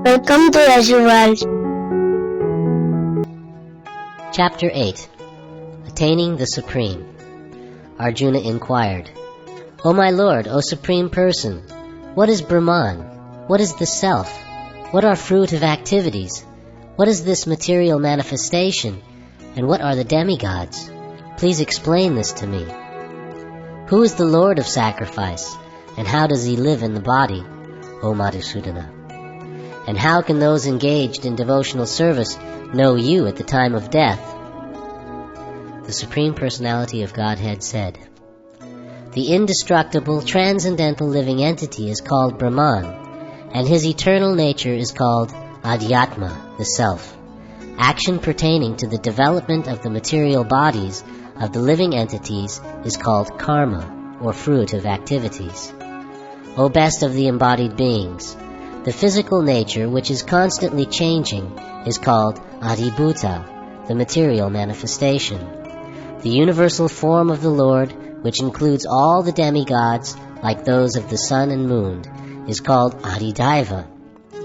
Welcome to Yashu World. Chapter 8. Attaining the Supreme. Arjuna inquired, O my Lord, O Supreme Person, what is Brahman? What is the Self? What are fruit of activities? What is this material manifestation? And what are the demigods? Please explain this to me. Who is the Lord of sacrifice? And how does he live in the body, O Madhusudana? And how can those engaged in devotional service know you at the time of death? The Supreme Personality of Godhead said, The indestructible, transcendental living entity is called Brahman, and his eternal nature is called Adhyatma, the Self. Action pertaining to the development of the material bodies of the living entities is called karma, or fruit of activities. O best of the embodied beings, the physical nature, which is constantly changing, is called Adhibhuta, the material manifestation. The universal form of the Lord, which includes all the demigods, like those of the sun and moon, is called Adhidaiva.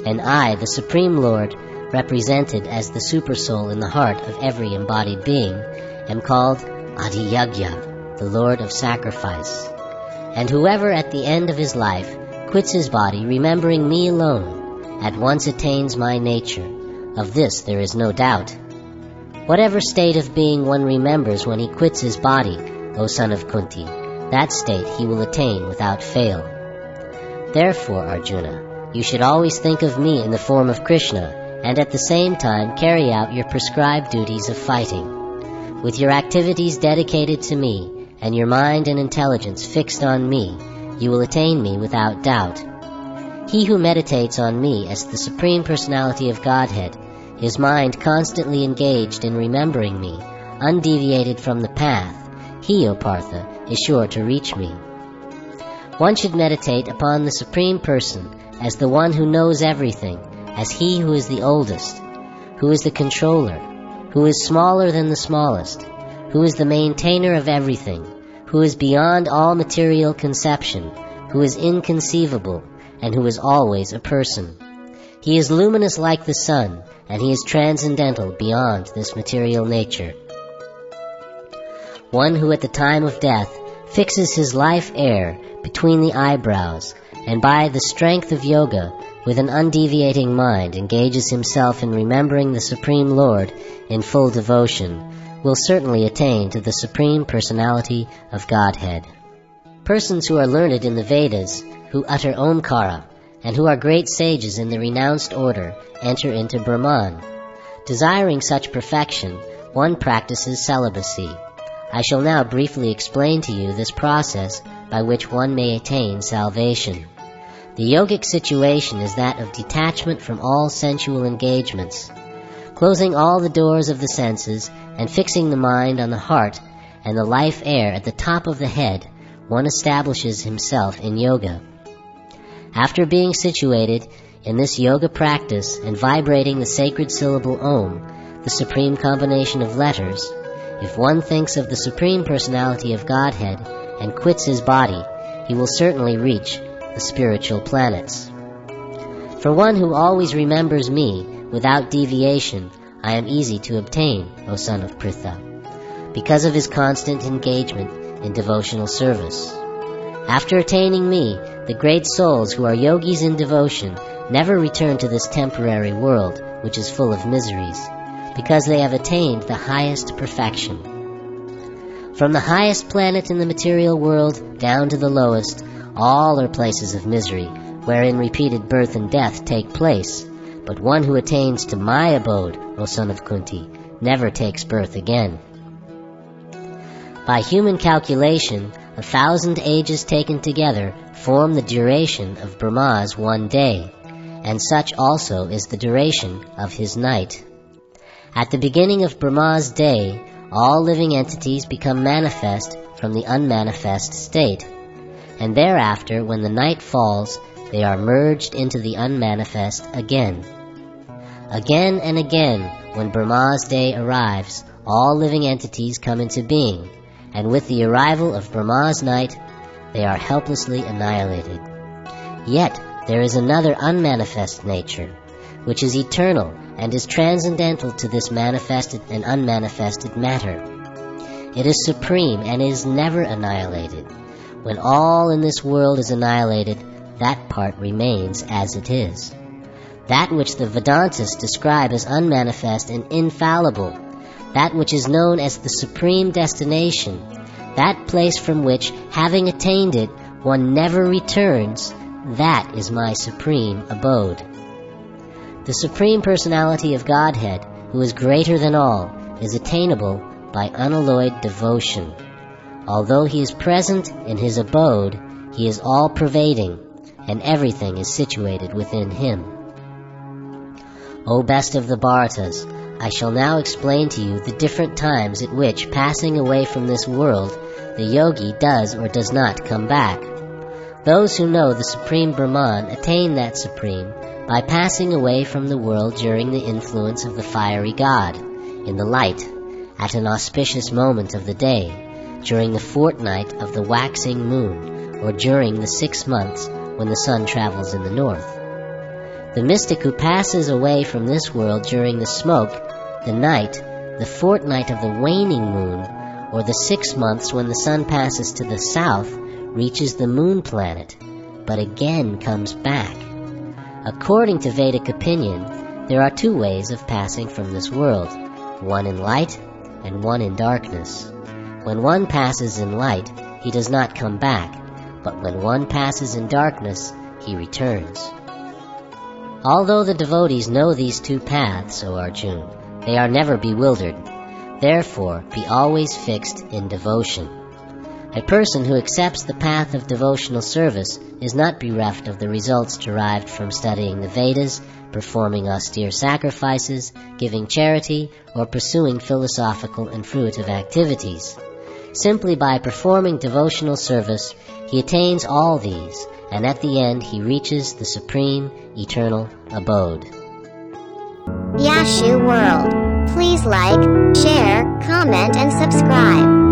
And I, the Supreme Lord, represented as the Supersoul in the heart of every embodied being, am called Adhiyagya, the Lord of Sacrifice. And whoever at the end of his life quits his body, remembering me alone, at once attains my nature. Of this there is no doubt. Whatever state of being one remembers when he quits his body, O son of Kunti, that state he will attain without fail. Therefore, Arjuna, you should always think of me in the form of Krishna, and at the same time carry out your prescribed duties of fighting. With your activities dedicated to me, and your mind and intelligence fixed on me, you will attain me without doubt. He who meditates on me as the Supreme Personality of Godhead, his mind constantly engaged in remembering me, undeviated from the path, he, O Partha, is sure to reach me. One should meditate upon the Supreme Person as the one who knows everything, as he who is the oldest, who is the controller, who is smaller than the smallest, who is the maintainer of everything, who is beyond all material conception, who is inconceivable, and who is always a person. He is luminous like the sun, and he is transcendental beyond this material nature. One who at the time of death fixes his life air between the eyebrows, and by the strength of yoga, with an undeviating mind, engages himself in remembering the Supreme Lord in full devotion, will certainly attain to the Supreme Personality of Godhead. Persons who are learned in the Vedas, who utter Omkara, and who are great sages in the renounced order, enter into Brahman. Desiring such perfection, one practices celibacy. I shall now briefly explain to you this process by which one may attain salvation. The yogic situation is that of detachment from all sensual engagements. Closing all the doors of the senses and fixing the mind on the heart and the life air at the top of the head, one establishes himself in yoga. After being situated in this yoga practice and vibrating the sacred syllable Om, the supreme combination of letters, if one thinks of the Supreme Personality of Godhead and quits his body, he will certainly reach the spiritual planets. For one who always remembers me without deviation, I am easy to obtain, O son of Pritha, because of his constant engagement in devotional service. After attaining me, the great souls who are yogis in devotion never return to this temporary world, which is full of miseries, because they have attained the highest perfection. From the highest planet in the material world down to the lowest, all are places of misery, wherein repeated birth and death take place. But one who attains to my abode, O son of Kunti, never takes birth again. By human calculation, 1,000 ages taken together form the duration of Brahma's one day, and such also is the duration of his night. At the beginning of Brahma's day, all living entities become manifest from the unmanifest state, and thereafter, when the night falls, they are merged into the unmanifest again. Again and again, when Brahma's day arrives, all living entities come into being, and with the arrival of Brahma's night, they are helplessly annihilated. Yet there is another unmanifest nature, which is eternal and is transcendental to this manifested and unmanifested matter. It is supreme and is never annihilated. When all in this world is annihilated, that part remains as it is. That which the Vedantists describe as unmanifest and infallible, that which is known as the supreme destination, that place from which, having attained it, one never returns, that is my supreme abode. The Supreme Personality of Godhead, who is greater than all, is attainable by unalloyed devotion. Although he is present in his abode, he is all-pervading, and everything is situated within him. O best of the Bharatas, I shall now explain to you the different times at which, passing away from this world, the yogi does or does not come back. Those who know the Supreme Brahman attain that Supreme by passing away from the world during the influence of the fiery god, in the light, at an auspicious moment of the day, during the fortnight of the waxing moon, or during the 6 months when the sun travels in the north. The mystic who passes away from this world during the smoke, the night, the fortnight of the waning moon, or the 6 months when the sun passes to the south, reaches the moon planet, but again comes back. According to Vedic opinion, there are 2 ways of passing from this world, one in light and one in darkness. When one passes in light, he does not come back, but when one passes in darkness, he returns. Although the devotees know these 2 paths, O Arjuna, they are never bewildered. Therefore, be always fixed in devotion. A person who accepts the path of devotional service is not bereft of the results derived from studying the Vedas, performing austere sacrifices, giving charity, or pursuing philosophical and fruitive activities. Simply by performing devotional service, he attains all these, and at the end he reaches the supreme, eternal abode. Yashu World. Please like, share, comment and subscribe.